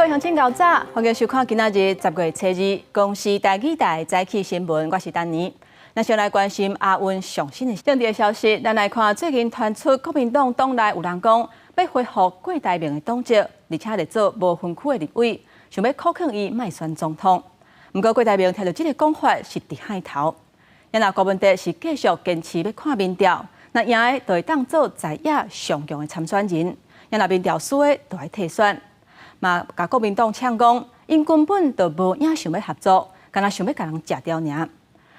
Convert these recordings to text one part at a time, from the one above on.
各位乡亲、高早，欢迎收看今仔日10月7日公视台语台早起新闻，我是丹妮。咱先来关心阿温上新的政治消息，咱来看最近传出国民党党内有人讲要恢复郭台铭的党籍，而且来做无分区的立委，想要考劝伊卖选总统。不过郭台铭听到这个讲法是伫海头，因那郭文哲是继续坚持要看民调，那赢的就会当做在野上强的参选人，因那民调输的就要退选。嘛，甲国民党呛讲，因根本就无影想要合作，干那想要甲人食掉尔。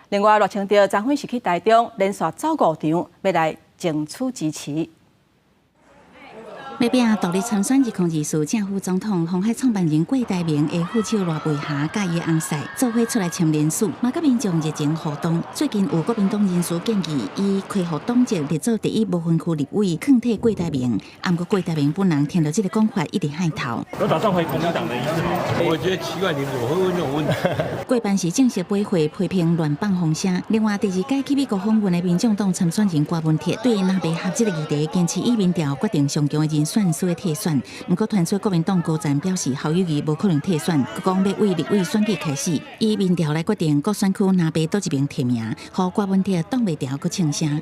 另外，罗清德昨昏是去台中连续走5场，要来争取支持。要拼独立参选2024正副总统，鸿海创办人郭台铭的副手罗培霞甲伊翁婿做伙出来签联署，嘛甲民众热情互动。最近有国民党人士建议，伊恢复党籍，立做第一无分区立委，劝退郭台铭。不过郭台铭本人听到这个讲法，一直害头。有打算回国民党的意思吗？我觉得奇怪，你我会问这种问题。郭办是正式驳回批评乱放风声。另外，第2届去美国访问的民众党参选人郭文哲，对若袂合这个议题，坚持以民调决定上强的人选需要退选。不过传出国民党高层表示，侯友宜无可能退选，佮讲要为立委选举开始，以民调来决定各选区若要倒一名提名，互郭文哲挡袂牢，佮呛声。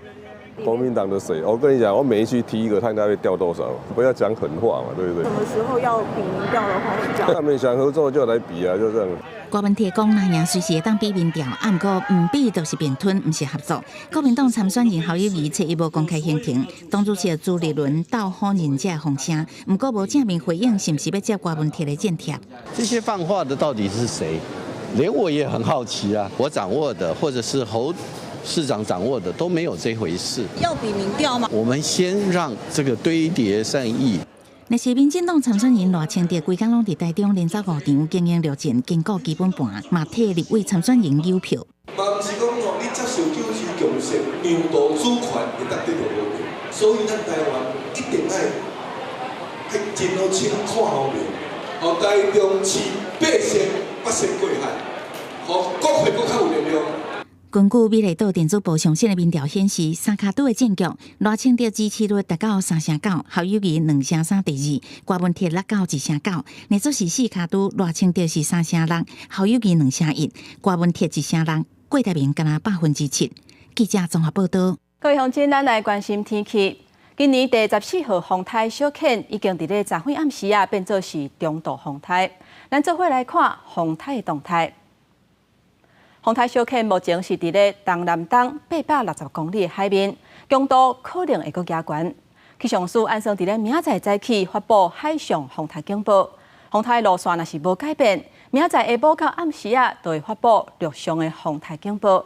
国民党的谁？我跟你讲，我每一区提一个，看他会掉多少，不要讲狠话嘛，对不对？什么时候要比民调的话，他们想合作就来比啊，就这样。郭文哲讲，那赢随时会当比民调，不过唔比就是并吞，唔是合作。国民党参选人侯友宜找伊无公开行程，党主席朱立伦到好人家风声，不过无正面回应是不是要接郭文哲的建贴。这些放话的到底是谁？连我也很好奇啊！我掌握的，或者是侯市长掌握的都没有这回事。要比民调吗？我们先让这个堆叠善意。那是民进党参选人罗清德规天拢伫台中连走5场，经营路线经过基本盘，嘛替立委参选人邮票。嘛毋是讲哦，你接受九市强势、让渡主权会得到无平，所以咱台湾一定要真好清看后面，互台中市百姓过海，互国会更较有力量。根据美丽岛电子报上新的民调显示，三卡都的政局，罗清德支持率达到3.9%，侯友宜2.3%第2，郭文哲落到1.9%。那做是4卡都，罗清德是3.6%，侯友宜2.1%，郭文哲1.6%，郭台铭敢若7%。记者综合报道。各位乡亲，咱来关心天气。今年第14号风台小犬已经伫咧昨昏暗时变作是中度风台。咱做伙来看风台的动态。风台小犬目前是伫咧东南东860公里的海面，强度可能会阁加悬。气象署按算伫咧明仔载早起发布海上风台警报，风台路线若是无改变，明仔载下晡到暗时就会发布陆上的风台警报。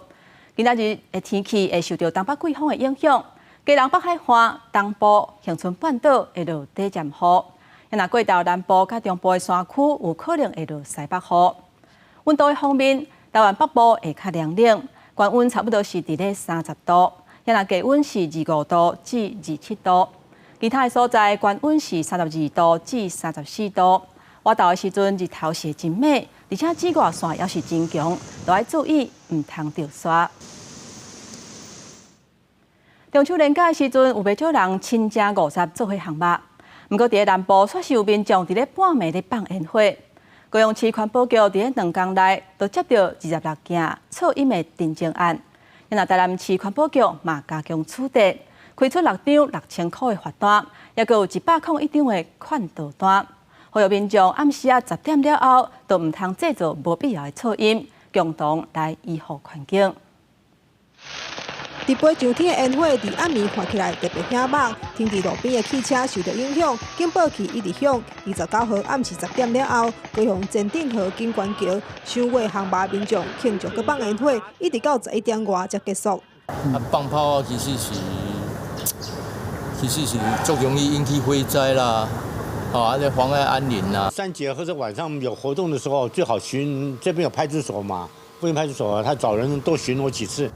今仔日的天气会受到东北季风的影响，基隆北海岸、东部、恒春半岛会落短暂雨，若过到南部甲中部的山区有可能会落西北雨。温度的方面，台湾北部会较凉冷，高温差不多是伫咧30度，若低温是25度至27度，其他的所在高温是32度至34度。活动的时阵日头是真美，而且紫外线也是真强，都要注意唔通着沙。中秋连假的时阵，有袂少人亲情50做伙项目，不过伫咧南部却是有民众伫咧半暝咧放烟火。高雄市环保局伫咧2天内，就接到26件噪音的订正案。因台南市环保局嘛加强处理，开出6张6000块的罚单，也阁有101张的劝导单，呼吁民众暗时10点了后，都唔通制造无必要的噪音，共同来维护环境。伫飞上天的烟火，伫暗暝看起来特别显目。天气路边的汽车受到影响，警报器一直响。29号暗时10点了后，高雄前顶河景观桥赏月项目民众庆祝佮放烟火，一直到11点外才结束。放炮其实是最容易引起火灾啦，而且妨碍安宁啦。3节或者晚上有活动的时候，最好巡这边有派出所嘛，附近派出所他找人多巡逻几次。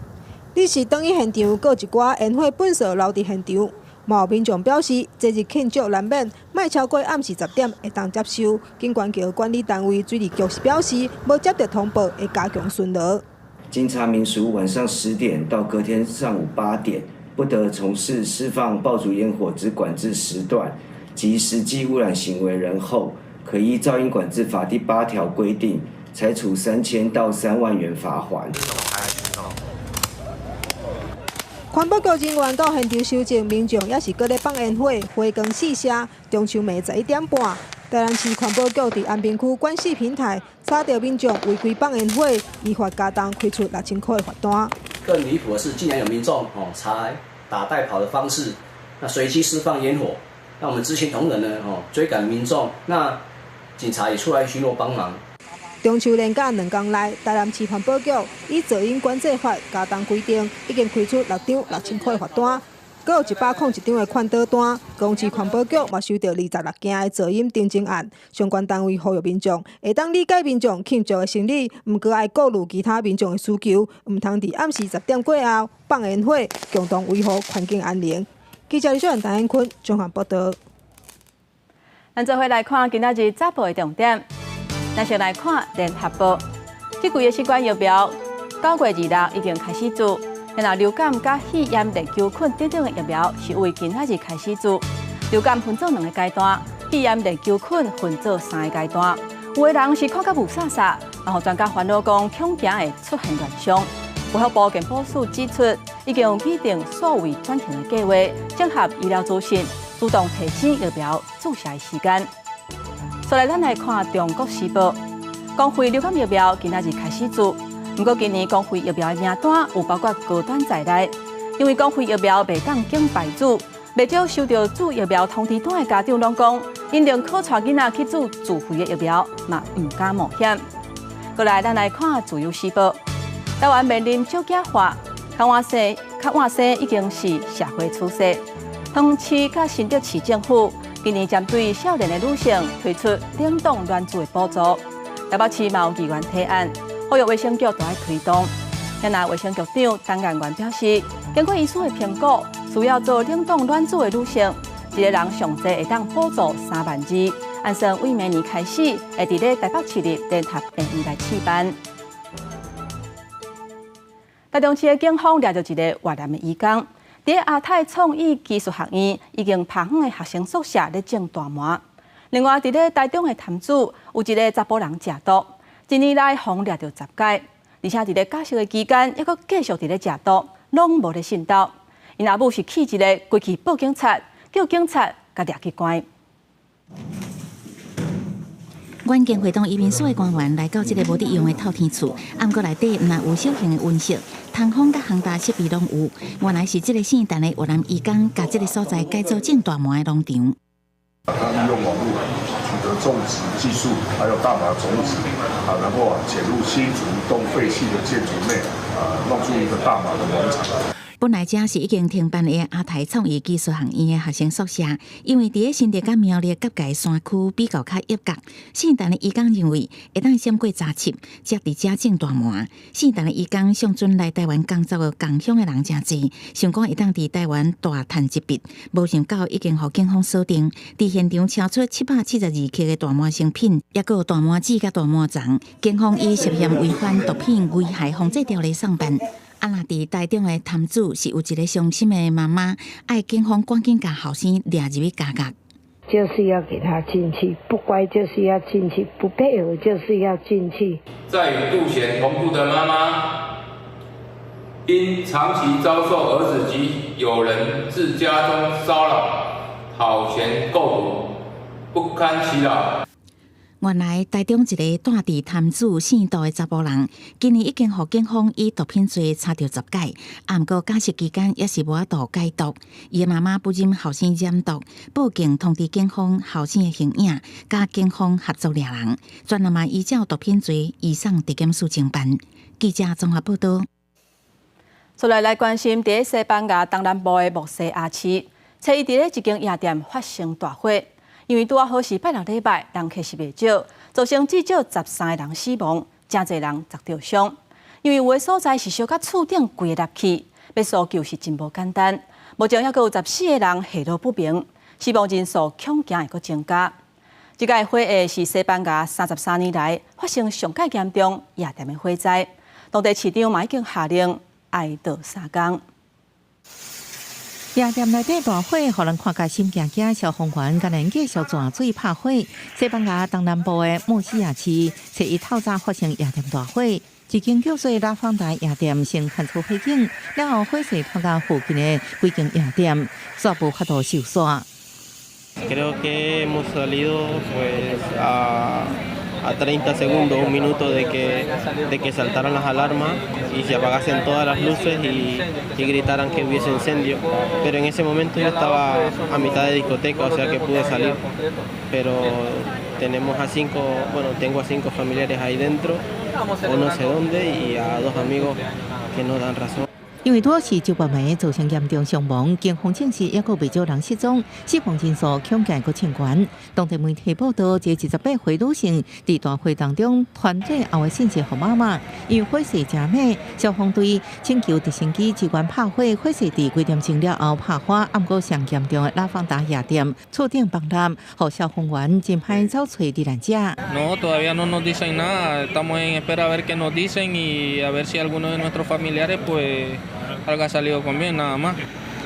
你是等于现场，搁一寡烟火本色留伫现场。有民众表示，这日庆祝难免，莫超过暗时10点会当接收。景观桥管理单位水利局是表示，无接到通报会加强巡逻。经查明，属晚上10点到隔天上午8点，不得从事释放爆竹烟火之管制时段及实际污染行为人后，可依《噪音管制法》第8条规定，裁处3000到3万元罚款。环保局人员到现场收证，民众也是搁咧放烟火，花光四射。中秋暝11点半，台南市环保局伫安平区管制平台查到民众违规放烟火，依法加重开出6000块的罚单。更离谱的是，竟然有民众采打带跑的方式，那随机释放烟火。那我们执勤同仁呢，追赶民众，那警察也出来巡逻帮忙。中秋连假2天内，台南市环保局以噪音管制法加重规定，已经开出6张6000块罚单，还有101张的劝导单。高雄市环保局嘛收到26件的噪音订正案，相关单位呼吁民众会当理解民众庆祝的心理，毋过爱顾虑其他民众的需求，毋通伫暗时10点过后放烟火，共同维护环境安宁。记者李秀兰、陈彦坤综合报道。咱做伙来看今仔日早报的重点。咱先来看联合报，这季的新冠疫苗9月26已经开始做，然后流感甲肺炎链球菌等等的疫苗是为今仔日开始做。流感分做2个阶段，肺炎链球菌分做3个阶段。有的人是看甲雾煞煞，然后专家烦恼讲恐惊会出现乱伤。卫福部健保署指出，已经有拟定数位转型的计划，整合医疗资讯，主动提升疫苗注射的时间。再来，咱来看《中国时报》，公费流感疫苗今仔日开始做，不过今年公费疫苗的名单有包括高端在内，因为公费疫苗袂当经牌子，不少收到注疫苗通知单的家长拢讲，因宁可带囡仔去注自费的疫苗，嘛唔敢冒险。过来，咱来看《自由时报》，台湾面临少子化，较晚生已经是社会趋势。桃园市甲新竹市政府今年针对少年的女性推出冷冻卵子的补助，台北市嘛有议员提案，呼吁卫生局都要推动。然而，卫生局长陈彦元表示，经过医师的评估，需要做冷冻卵子的女性，一个人上济会当补助3万2，按算为明年开始会伫咧台北市立联合病院来试办。台中市的警方抓到一个越南的移工。伫亚太创意技术学院已经拍远的学生宿舍咧种大麻。另外，伫咧台中的潭子有一个查甫人食毒，一年来轰掠到10届，而且伫咧假释的期间，还阁继续伫咧食毒，拢无咧信道。因阿母是气一个，规去报警察，叫警察甲抓去关。远景会动移民所的官员来到这个无伫用的透天厝，暗过内底毋但有小型的温室，通风甲烘干设备拢有。原来是这个姓陈的越南移工，甲这个所在改造种大麻的农场。他利用网络取得种植技术，还有大麻种子，然后潜入新竹一栋废弃的建筑内，弄出一个大麻的农场。本来这是已经停办的亚太创意技术学院的学生宿舍，因为伫个新竹甲苗栗甲界山区比较较严格，姓陈的移工认为会当闪过查缉，则伫遮种大麻。姓陈的移工上阵来台湾工作的共乡的人真济，想讲会当伫台湾大赚一笔，无想到已经互警方锁定，伫现场敲出772克的大麻成品，也有大麻籽甲大麻丛，警方以涉嫌违反毒品危害防治条例上办。啊！那伫台中的潭子是有一个伤心的妈妈，爱警方赶紧甲后生抓入去监狱。就是要给他进去，不乖就是要进去，不配合就是要进去。在与杜贤同住的妈妈，因长期遭受儿子及友人自家中骚扰、讨嫌构图，不堪其扰。原来台中一个住伫潭子姓杜的查甫人，今年已经互警方以毒品罪查到10届，啊，毋过假释期间也是无法度戒毒。伊的妈妈不忍后生染毒，报警通知警方后生的形影，甲警方合作抓人，专案嘛依照毒品罪移送地检署侦办。记者综合报道。出来关心伫西班牙东南部的莫西亚市，初一伫咧一间夜店发生大火。因为拄啊好是拜六礼拜，人客是袂少，造成至少13个人死亡，真侪人遭着伤。因为有的所在是烧甲厝顶规个入去，要搜救是真无简单。目前还有14个人下落不明，死亡人数恐惊会阁增加。这个火灾是西班牙33年来发生上界严重夜店的火灾，当地市长嘛已经下令哀悼3天。夜店内底大火，互人看甲心惊惊。消防员甲人继续抓水拍火。西班牙东南部的莫西亚市，在一透早发生夜店大火，一间叫做拉芳达夜店先传出火警，然后火势拖到附近的几间夜店，全部发度受煞。Creo que hemos salido pues a 30 segundos, un minuto de que saltaran las alarmas y se apagasen todas las luces y gritaran que hubiese incendio. Pero en ese momento yo estaba a mitad de discoteca, o sea que pude salir. Pero tengo a 5 familiares ahí dentro, o no sé dónde, y a 2 amigos que no dan razón. 因为多是周末暝造成严重伤亡，警方证实也有未少人失踪，死亡人数恐惊阁增悬。当地媒体报道，这28岁女性在大火当中团队后的信息给妈妈，因为火势真猛，消防队请求直升机支援拍火，火势在几点钟了后拍火。不过上严重的拉芳达夜店厝顶崩塌，让消防员真歹找找罹难者。No, todavía no nos dicen nada. Estamos en espera a ver qué nos dicen y a ver si alguno de nuestros familiares pues algo ha salido con bien nada más.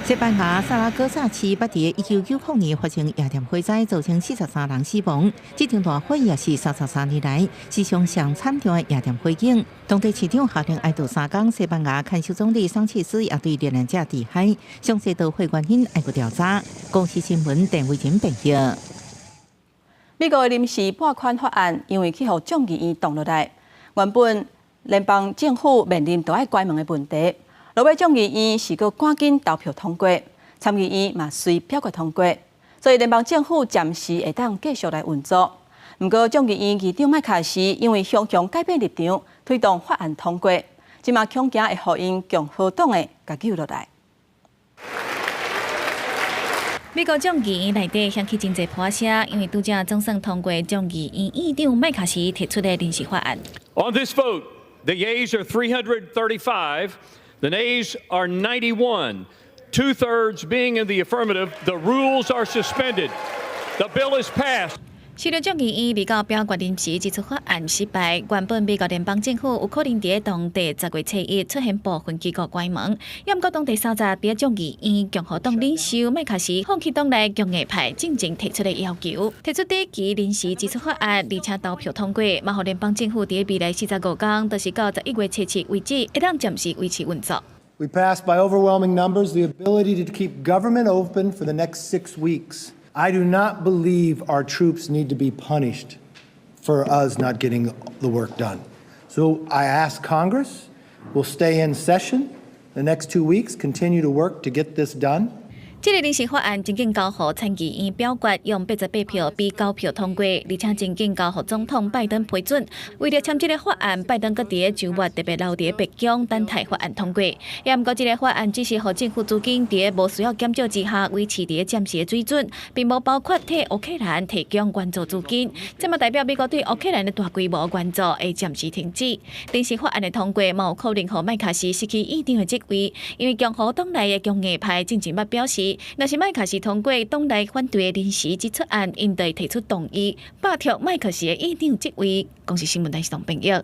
西班牙萨拉戈萨市捌伫1990年发生夜店火灾，造成43人死亡。这场大火也是33年来史上上惨重的夜店火警。当地市长下令挨渡3天，西班牙看守总理桑切斯也对罹难者致哀，详细导火原因挨个调查。公司新闻陈伟仁报道。美国的临时拨款法案因为去互众议院挡落来，原本联邦政府面临都要关门的问题。落尾众议院是个赶紧投票通过，参议院嘛随表决通过，所以联邦政府暂时会当继续来运作。不过众议院议长麦卡锡因为强改变立场，推动法案通过，即嘛恐惊会互因共和党的甲救落来。美国众议院内底掀起真侪波声，因为拄则总算通过众议院议长麦卡锡提出的临时法案。On this vote, the yeas are 335. The nays are 91, 2/3 being in the affirmative. The rules are suspended. The bill is passed. 随着众议院未到表决临时提出法案失败，原本美国联邦政府有可能伫当地10月7日出现部分机构关门。不过当地30伫众议院共和党领袖麦卡锡放弃党内共和派正提出的要求，提出第一期临时提出法案，而且投票通过，嘛互联邦政府伫未来45天，就是到11月7日为止，会当暂时维持运作。We passed by overwhelming numbers the ability to keep government open for the next 6 weeks. I do not believe our troops need to be punished for us not getting the work done. So I ask Congress, we'll stay in session the next 2 weeks, continue to work to get this done. 这个临时法案真正交予参议院表决，用88票比9票通过，而且真正交予总统拜登批准。为了签这个法案，拜登搁伫周末特别留伫白宫等待法案通过。不过这个法案只是予政府资金伫无需要减少之下维持伫暂时的水准，并无包括替乌克兰提供援助资金。这嘛代表美国对乌克兰的大规模援助会暂时停止。临时法案的通过，嘛有可能予麦卡锡失去议长的职位，因为共和党内的共和派正捌表示。若是麦卡锡通过党内反对的临时提出案，因会提出动议，罢黜麦卡锡的议长职位。公司新闻台是同朋友。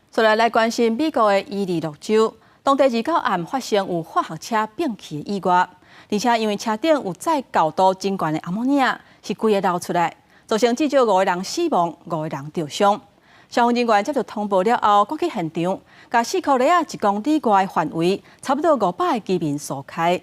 再来关心美国的伊利诺州，当地29暗发生有化学车摒弃的意外，而且因为车顶有载高度真悬的阿莫尼亚，是规个流出来，造成至少5个人死亡，5个人受伤。消防人员接到通报了后，赶去现场，把4颗粒1公里外的范围，差不多500个居民疏开。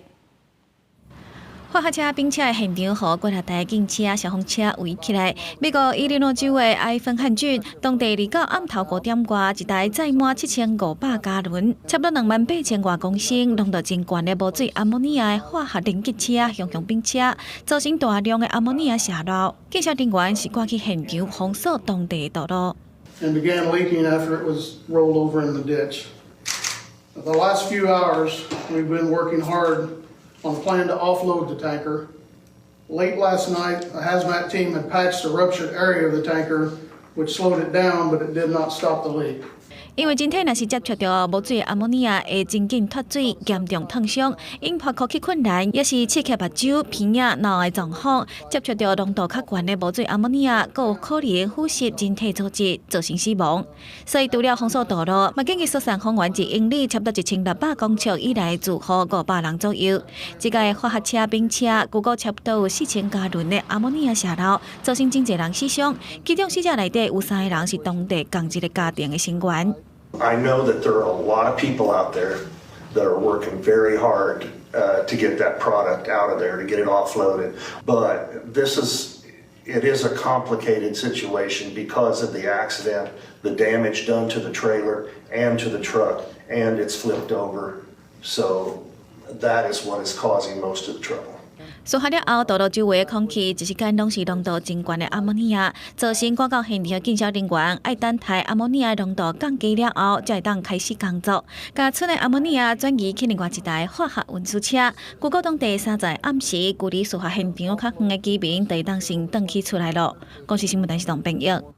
化学车并且的现场和几台警车、消防车围起来。美国伊利诺州的埃芬汉郡，当地29暗头5点外，一台载满7500加仑、差不多28000外公升、浓度真悬的无水阿莫尼亚的化学凝结车向并车，造成大量的阿莫尼亚泄漏。警消人员是赶去现场封锁当地的道路。And began leaking after it was rolled over in the ditch. The last few hours, we've been working hard on a plan to offload the tanker. Late last night, a hazmat team had patched a ruptured area of the tanker, which slowed it down, but it did not stop the leak. 因为人体若是接触到无水阿莫尼亚，会真紧脱水，严重烫伤，引发呼吸困难，也是刺激目睭、鼻仔、脑的状况。接触到浓度较悬的无水阿莫尼亚，更有可能腐蚀人体组织，造成死亡。所以除了封锁道路，嘛建议疏散方圆1英里，差不多1600公尺以内住户500人左右。这个化学车、冰车，估计差不多有4000加仑的阿莫尼亚泄漏，造成真侪人死伤。其中死者内底有3个人是当地同一个家庭的成员。I know that there are a lot of people out there that are working very hard to get that product out of there, to get it offloaded. But it is a complicated situation because of the accident, the damage done to the trailer and to the truck, and it's flipped over. So that is what is causing most of the trouble. 疏下了后，道路周围的空气一时间拢是浓度真悬的阿莫尼亚，造成赶到现场的建设人员爱等待阿莫尼亚浓度降低了后，才会当开始工作。把剩的阿莫尼亚转移去另外一台化学运输车。估计当地3在暗时，距离事发现场较远的居民，就会当先转去出来了。公司新闻台是董朋友。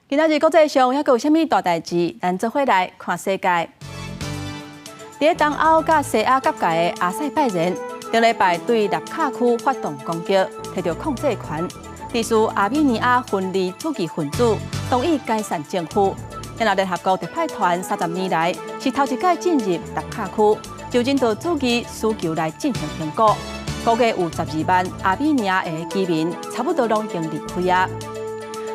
今仔日国际上还有啥物大代志？咱做伙来看世界。伫东欧甲西亚交界的阿塞拜然。顶礼拜对纳卡区发动攻击，摕到控制权。地属阿美尼亚分离主义分子同意解散政府。然后联合国特派团30年来是头一届进入纳卡区，就人道主义需求来进行评估。估计有12万阿美尼亚的居民差不多拢已经离开啊。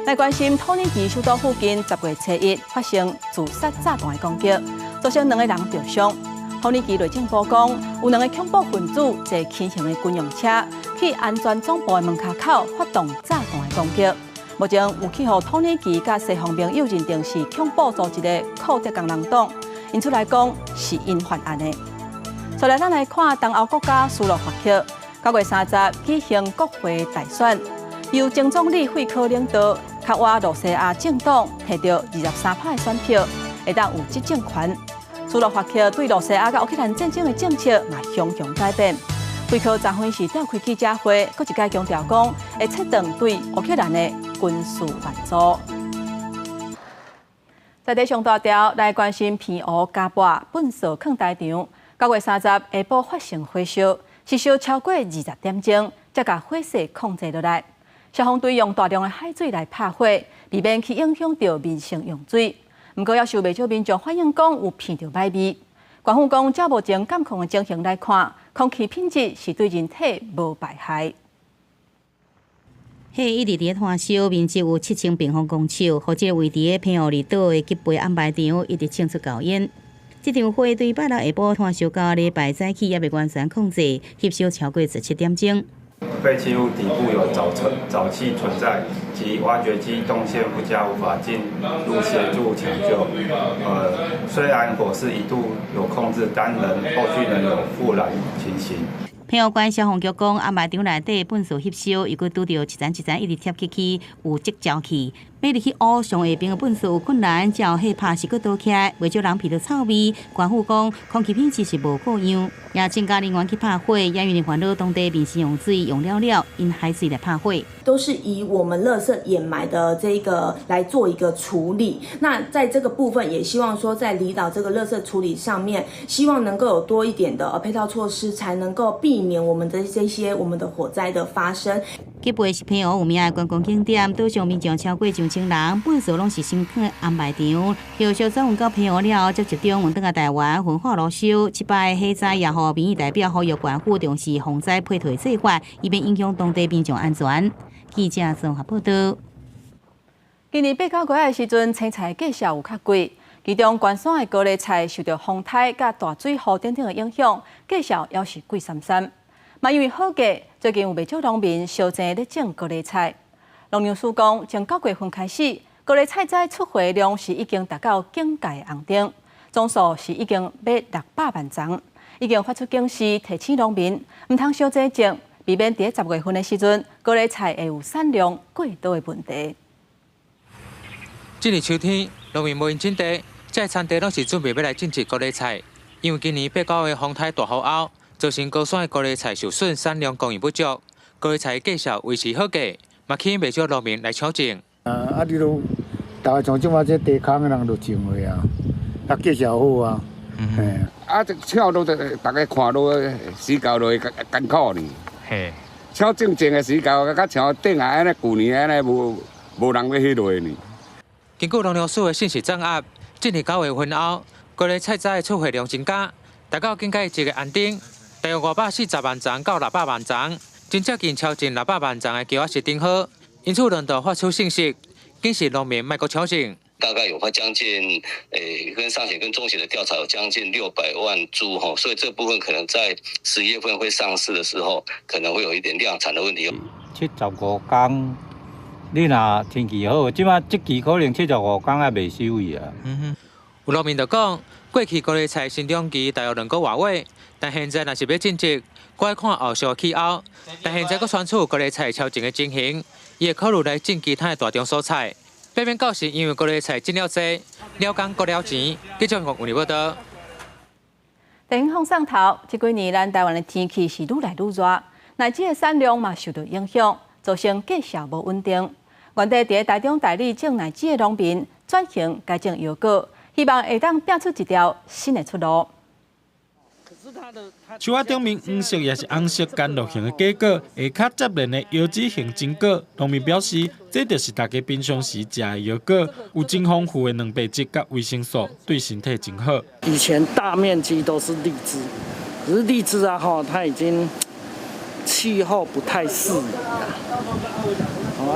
来关心土耳其首都附近10月初1发生自杀炸弹的攻击，造成2个人重伤。土耳其内政部讲，有2个恐怖分子坐轻型的军用车去安全总部的门口发动炸弹的攻击。目前有去互土耳其甲西方朋友认定是恐怖组织的库德工人党，因此来讲是因犯案的。再来，咱来看东欧国家斯洛伐克9月30举行国会大选，由前总理费科领导，卡瓦罗西亚政党摕到23%的选票，会当有执政权。斯洛伐克对罗西亚甲乌克兰战争的政策嘛熊熊改变。费科昨昏是召开记者会，佫一再强调讲会切断对乌克兰的军事援助。在地上大条来关心偏乌加博粪扫坑台场，9月30下晡发生火烧，是烧超过20点钟，才把火势控制落来。消防队用大量的海水来拍火，避免去影响到民生用水。不过，也受不少民众反映讲有闻到歹味。官方讲，照目前监控的情形来看，空气品质是对人体无败害。火一直伫炭烧，面积有7000平方公尺，或者位伫偏乌里岛的吉贝安排场一直清出高烟。这场火对拜六下晡炭烧到礼拜早起，也未完全控制，翕烧超过17点钟。废弃物底部有沼气存在，及挖掘机动线不佳，无法进入协助抢救。虽然火势一度有控制，但后续仍有复燃情形。偏乌县消防局讲，安排场内底粪扫翕烧，如果拄到一层一直贴起有积沼气，要入去挖上下边的粪扫有困难，才有火拍是佫倒起来，袂少人闻到臭味。官府讲，空气品质是无够样，也增加人员去拍火，也因为烦恼当地民生用水用了，因海水来拍火。都是以我们垃圾掩埋的这个来做一个处理。那在这个部分，也希望说在离岛这个垃圾处理上面，希望能够有多一点的配套措施，才能够避免我们的我们的火灾的发生。吉贝是偏乌有名的观光景点，岛上民众超过2000人，粪扫拢是新建安排场。后续转运到偏乌了，接集中运转到台湾焚化炉烧。七摆火灾也互民意代表呼吁官府重视防灾配套做法，以免影响当地民众安全。记者综合报道。今年8、9月的时阵，青菜价格有较贵，其中关山的高丽菜受到风台甲大水雨等等的影响，价格也是贵三三。嘛因为好价，最近有不少农民烧钱咧种高丽菜。农粮署讲，从9月份开始，高丽菜在出货量是已经达到境界红顶，总数是已经要600万丛，已经发出警示，提醒农民唔通烧这种。避免伫10月份的时阵，高丽菜会有产量过多的问题。今年秋天，农民无因种地，这产地拢是准备要来种植高丽菜。因为今年8、9月风台大雨后，造成高山的高丽菜受损，产量供应不足，高丽菜的价格维持好价，嘛吸引不少农民来抢种。你都大概从即马这地空的人就种落啊，啊计小好啊。这跳都大家看都死狗都艰苦呢。嘿，跳正正的死狗，甲像顶下安尼旧年安尼无人要迄落呢。根据农粮署的信息掌握，今年9月份后，各类菜栽的出货量增加，达到近1个安定，大约540万丛到600万丛，真接近超进600万丛的计划是顶好。因此，轮到发出信息，警示农民莫阁超进。大概有将近，跟上血跟中血的调查有将近600万株哈，所以这部分可能在10月份会上市的时候，可能会有一点量产的问题。75天，你若天气好，即马这期可能75天还未收去啊。有农民就讲，过去高丽菜生长期大约2个多月，但现在若是要种植，我要看后续的气候。但现在佫传出高丽菜超前的情形，伊会考虑来种其他的大宗蔬菜。避免到时因为高丽菜种了多，了工割了钱。记者黄为你报道。电风上头，这几年咱台湾的天气是愈来愈热，乃至的产量嘛受到影响，造成价销无稳定。原地伫台中代理种乃至的农民转型改种药果，希望会当拼出一条新的出路。树仔顶面黄色也是红色干露型的果果，下较接连的腰子型榛果。农民表示，这就是大家平常时食的腰果，有真丰富的蛋白质甲维生素，对身体真好。以前大面积都是荔枝，可是荔枝啊它已经气候不太适宜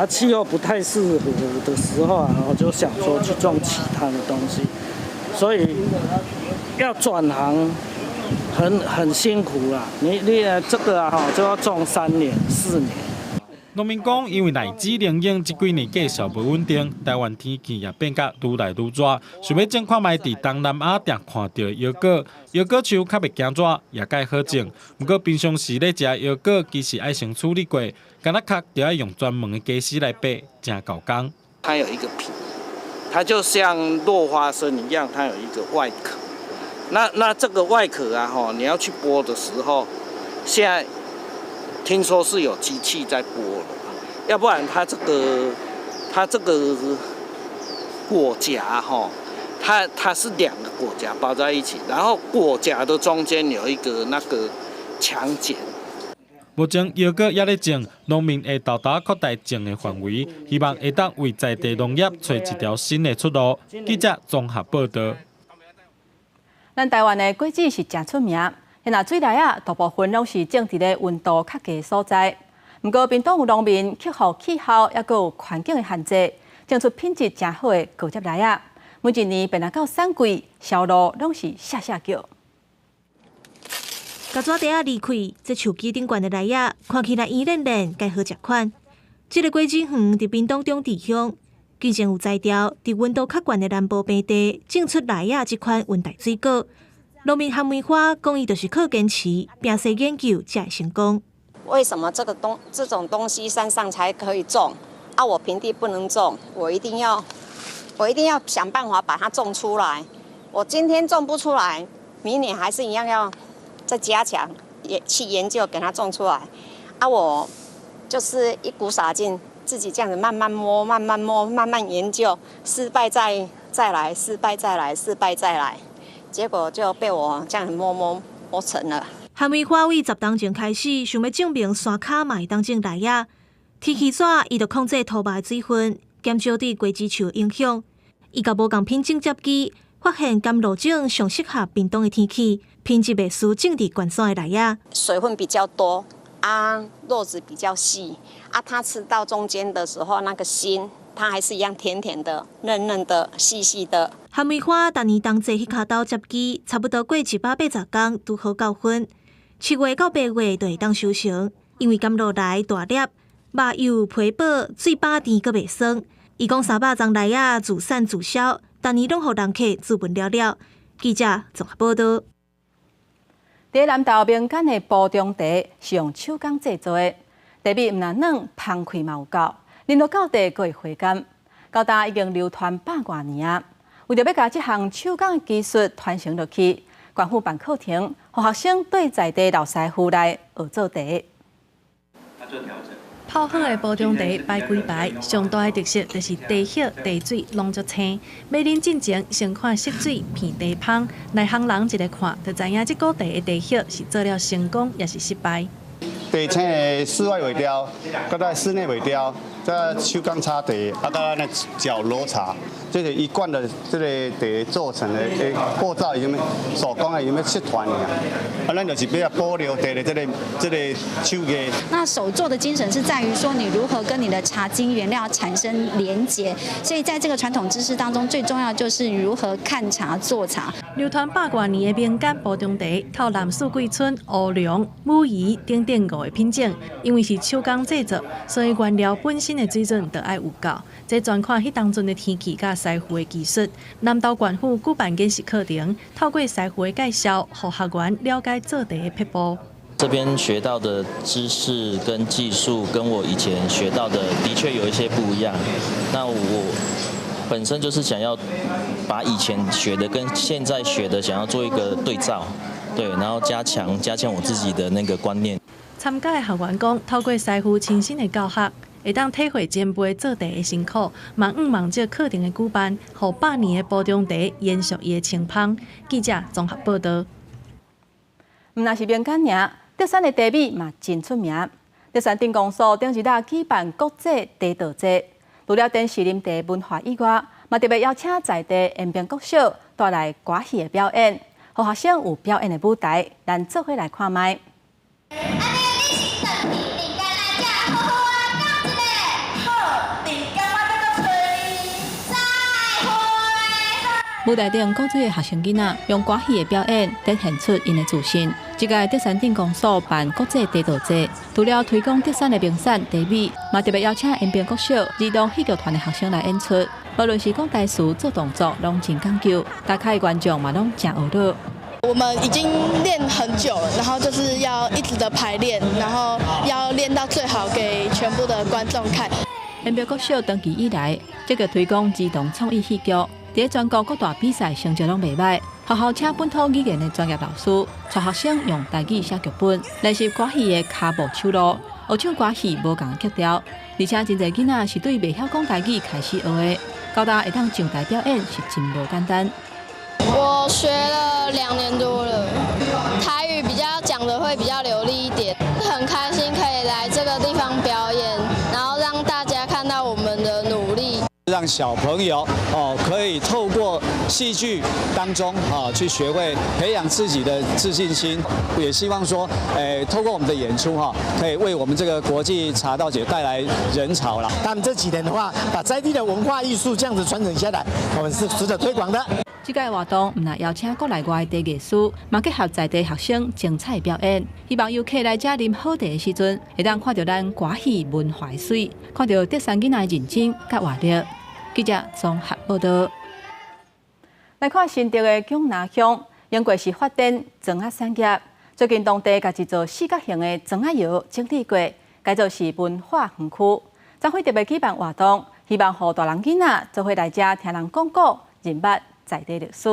气候不太适合的时候啊，我就想说去种其他的东西，所以要转行。很辛苦啦，你这个啊就要种3年4年。农民讲，因为奶子供应这几年价销不稳定，台湾天气也变甲愈来愈热，想要种看卖伫东南亚店看到的腰果，腰果树较袂惊热，也介好种。不过平常时咧食腰果，其实爱先处理过，干那壳就要用专门的机师来掰，真搞工。它有一个皮，它就像落花生一样，它有一个外壳。那这个外壳啊，你要去剥的时候，现在听说是有机器在剥了，要不然它这个果荚它是2个果荚包在一起，然后果荚的中间有一个那个强碱。目前腰果也咧种，农民会大大扩大种的范围，希望会当为在地农业找一条新的出路。记者综合报道。咱台湾的果子是真出名，现在水内啊大部分拢是种伫咧温度较低的所在。不过，屏东有农民克服气候，也有环境的限制，种出品质真好的高级梨啊。每一年便来到产季，销路拢是下叫。甲纸袋啊离开，这树枝顶悬的梨啊，看起来圆嫩嫩，介好食款。这个果子园伫屏东中治乡。之前有栽调伫温度较悬的南部平地种出梨啊这款温带水果，农民韩梅花讲伊就是靠坚持，拼细研究才会成功。为什么这种东西山上才可以种啊？我平地不能种，我一定要想办法把它种出来。我今天种不出来，明年还是一样要再加强，也去研究给它种出来。啊，我就是一股傻劲。自己这样子慢慢摸，慢慢研究，失败再来，失败再来，失败再来，结果就被我这样摸成了。韩梅花为10当前开始，想要证明山骹嘛会当种梨啊。天气热，伊就控制土白水分，减少对果子树影响。伊甲无共品种接机，发现甘露种上适合屏东的天气，品质袂输种伫关山的梨啊。水分比较多。肉质比较细它吃到中间的时候，那个心它还是一样甜甜的、嫩嫩的、细细的。韩梅花逐年冬季迄卡刀接机，差不多过180天，拄好9分。7月到8月就会当收成，因为甘露梨大粒，肉油皮薄，水饱甜阁袂酸。伊讲300丛梨啊，自产自销，逐年拢互人客自问了了。记者综合报道。伫南投民间的埔中茶是用手工制作的，茶米唔但软，芳气嘛有够，啉落到地佫会回甘。到今已经流传100多年啊！为着要把这项手工的技术传承落去，县府办课程，予学生对在地老师傅来学做茶。做调整。泡好的煲中茶摆几排，上大的特色就是茶叶、茶水拢足青。要啉进前，先看色水、片茶芳，内行人一个看，就知影这股茶的茶叶是做了成功，也是失败。茶青的室外萎凋，搁在室内萎凋，再手工茶茶，啊，再来搅罗茶，这是一贯的这个茶做成的构造已经手工的已经失传了，啊，咱就是比较保留茶的这个手艺。那手做的精神是在于说你如何跟你的茶精原料产生连结，所以在这个传统知识当中，最重要就是如何看茶做茶。流传百多年的民间煲中茶，靠南四季春、乌龙、母仪等等5个品种，因为是手工制作，所以原料本身的水准就要有够。这全看迄当阵的天气甲师傅的技术。南投县府举办研习课程，透过师傅的介绍，让学员了解做茶的撇步。这边学到的知识跟技术，跟我以前学到的的确有一些不一样。那我本身就是想要把以前学的跟现在学的想要做一个对照，对，然后加强我自己的那个观念。参加的学员讲，透过师傅亲身的教学，会当体会前辈做茶的辛苦。望这课程的举办，让100年的煲中茶延续伊的清芳。记者综合报道。毋若是民间尔，德山的茶米嘛真出名。德山镇公所顶日举办国际茶道节。除了电视啉茶文化以外，嘛特别邀请在地延平国小带来歌戏的表演，让学生有表演的舞台，咱做伙来看卖。舞台顶各队的学生囡仔用歌戏的表演展现出因的自信。这届德山镇公所办国际茶道节，除了推广德山的名产茶米，嘛特别邀请延平国小儿童戏剧团的学生来演出。无论是讲台词、做动作，拢真讲究，大开观众嘛拢真学乐。我们已经练很久了，然后就是要一直的排练，然后要练到最好给全部的观众看。延平国小长期以来，这个推广儿童创意戏剧。在全国各大比赛成绩拢袂歹，学校请本土语言的专业老师，带学生用台语写剧本，练习歌戏的骹步手路。学唱歌戏无共曲调，而且真侪囡仔是对袂晓讲台语开始学的，到达会当上台表演是真无简单。我学了2年多了，台语比较讲的会比较流利一点，很开心可以来这个地方表演，然后让大家看到我们的努力。让小朋友可以透过戏剧当中去学会培养自己的自信心，也希望说，透过我们的演出可以为我们这个国际茶道节带来人潮啦。他们这几年的话，把在地的文化艺术这样子传承下来，我们是值得推广的。这届活动唔但邀请国内外的艺术，嘛结合在地学生精彩表演，希望游客来这啉好茶的时阵，会当看到咱歌戏文化水，看到德山囡仔认真甲活力。记者综合报道。来看新竹的薑拿乡，因过是发展庄仔产业，最近当地甲一座4角形的庄仔窑整理过，改造是文化园区。将会特别举办活动，希望让大人囡仔做伙来这听人讲古，认捌在地历史。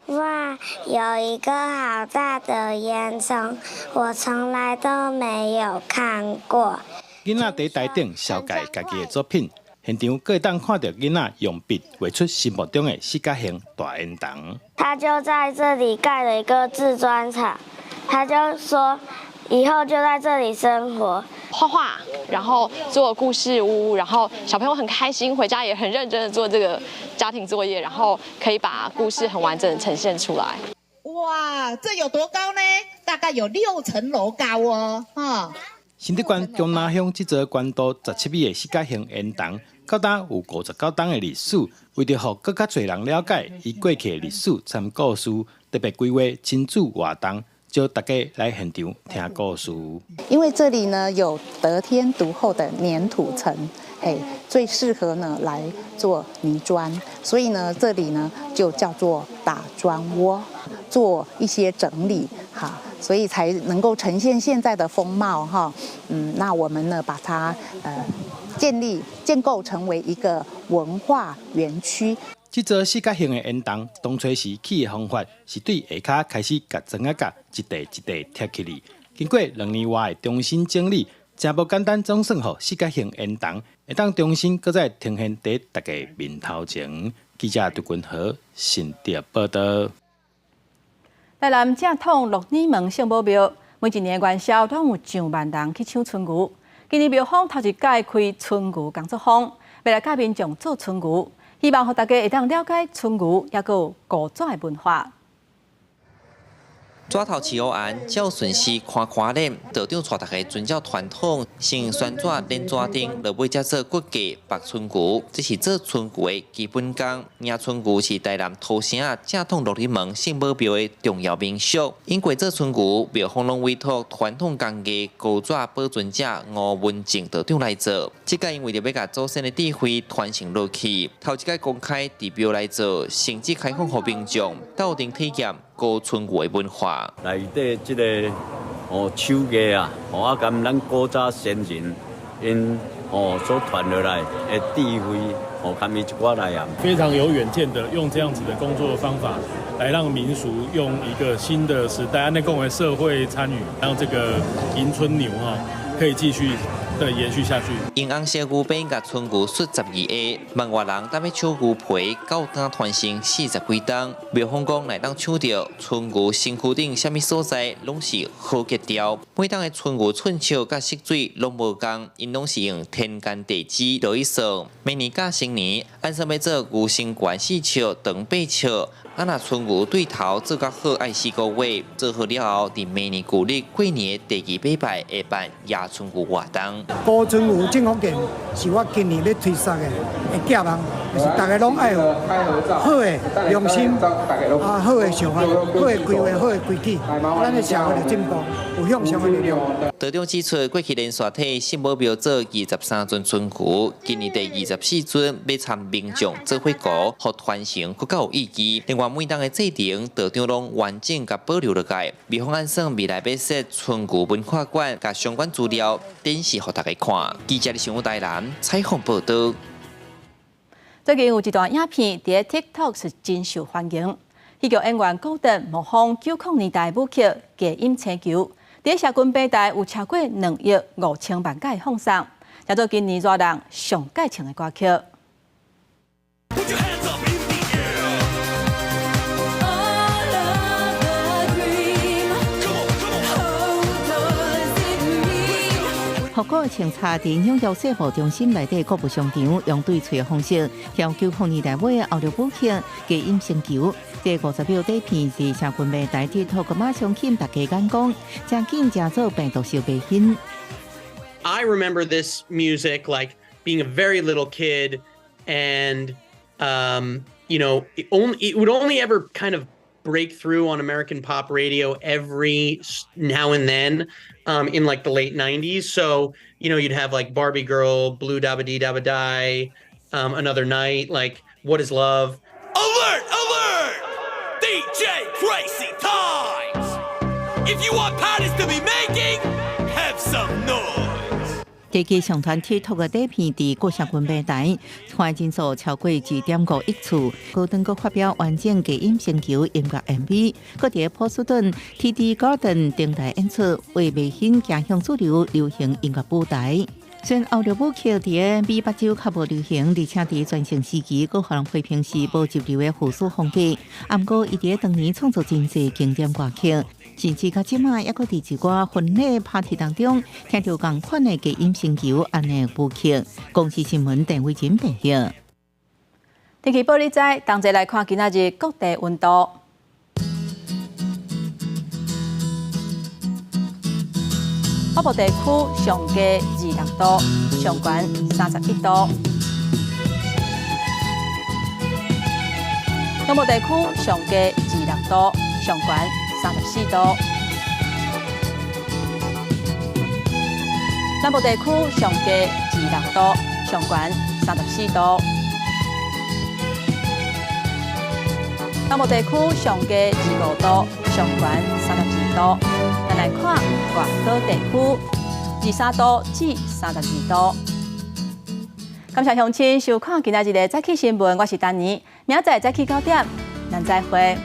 哇，有一个好大的烟囱，我从来都没有看过。囡仔在台顶烧改家己的作品。现场可以当看到囡仔用笔画出心目中的4角形大烟筒。他就在这里盖了一个制砖厂，他就说以后就在这里生活，画画，然后做故事屋，然后小朋友很开心，回家也很认真的做这个家庭作业，然后可以把故事很完整的呈现出来。哇，这有多高呢？大概有6层楼高哦，新竹县薑拿乡这座宽度17米的4角形烟筒，到今有59档的历史。为着让更加多人了解伊过去的历史、参故事，特别规划亲子活动，叫大家来现场听故事。因为这里呢有得天独厚的粘土层，最适合呢来做泥砖，所以呢这里呢就叫做打砖窝，做一些整理哈。所以才能够呈现现在的风貌哈，那我们呢把它建构成为一个文化园区。这座4角形的烟筒，当初时起的方法是对下骹开始甲砖仔甲一块一块贴起来，经过2年外的重新整理，真无简单，总算好世界性演堂，会当重新搁再呈现在大家面头前。记者杜君和新竹报道。台南正统鹿耳门圣母庙，每一年元宵都有上万人去抢春牛。今年庙方头一届开春牛工作坊，要来教民众做春牛，希望让大家会当了解春牛，也有古早的文化。纸头饲乌安，照顺势看看脸，道长带大家遵照传统，先宣纸连纸钉，落尾才做骨架白春牛。这是做春牛的基本功。野春牛是台南土城正统鹿耳门圣母庙的重要民俗。因过做春牛，庙方拢委托传统工艺古纸保存者吴文正道长来做。这届因为着要甲祖先的智慧传承落去，头一届公开伫庙来做，甚至开放予民众到庭体验古春牛的文化。内底即个手艺啊，啊，甘咱古早先人因所传落来的智慧，甘伊一寡来啊。非常有远见的，用这样子的工作方法，来让民俗用一个新的时代，内共为社会参与，让这个迎春牛可以继续的延续下去。因红色牛鞭甲春牛摔12下，万外人当要抢牛皮，到敢传承40几档。庙方讲来当抢到春牛身躯顶什么所在，拢是好结雕。每当的春牛寸笑甲色水拢无共，因拢是用天干地支落去算。每年甲新年，按说要做牛身悬4笑，长8笑。啊，若春牛对头做甲好，爱4个月，做好了后，伫明年旧历过年的第2礼拜会办野春牛活动。古春牛正福建是我今年要推出的寄望，就是大家拢爱有好的良心，好的想法，好的规划，好的规矩，咱的社会就进步，有向上的力量。道长指出，过去连续替圣母庙做23尊春牛，今年第24尊要参民众做伙鼓，互传承更较有意义。另外，每档的制定，道长拢完整甲保留落来。庙方按算未来要设春牛文化馆，甲相关资料展示互大家看。记者新闻台南采访报道。最近有一段影片伫 TikTok 是真受欢迎。戏剧演员高登模仿90年代舞曲《假音青球》，伫社群平台有超过2亿5千万改放送，叫做今年热人上改唱的歌曲。福国清查伫纽约世贸中心内底购物商场，用对嘴的方式跳90年代尾的后日舞曲《假音星球》。这50秒底片是社群媒体TikTok马上引大家眼光，真紧真做病毒小白品。I remember this music like being a very little kid, and you know, it would only ever kind of break through on American pop radio every now and then in like the late 90s. So, you know, you'd have like Barbie Girl, Blue Dabba Dee Dabba Die, Another Night, like What Is Love? Alert! Alert! DJ Crazy Times! If you want parties to be making, have some noise! 这支上传 TikTok 的底片伫各社群平台，看人数超过2.5亿次。高登阁发表完整假音星球音乐 MV， 阁伫波士顿 TD Garden 登台演出，为未显走向主流流行音乐舞台。虽然后日舞曲伫美北洲较无流行，而且伫全盛时期，阁互人批评是无入流的附属风格。毋过，伊伫当年创作真侪经典歌曲，甚至到即卖还阁伫一寡婚礼 party 当中听到同款的假音星球安尼舞曲。公司新闻陈伟真报道。天气报你知，同齐来看今仔日各地温度。北部地区上低26度，上悬31度；东部地区上低26度，上悬34度；南部地区上低26度，上悬34度；东部地区上低25度，上悬32度。来看外岛地区，23度至32度。感谢乡亲收看今仔日的早起新闻，我是丹妮，明仔载早起9点，咱再会。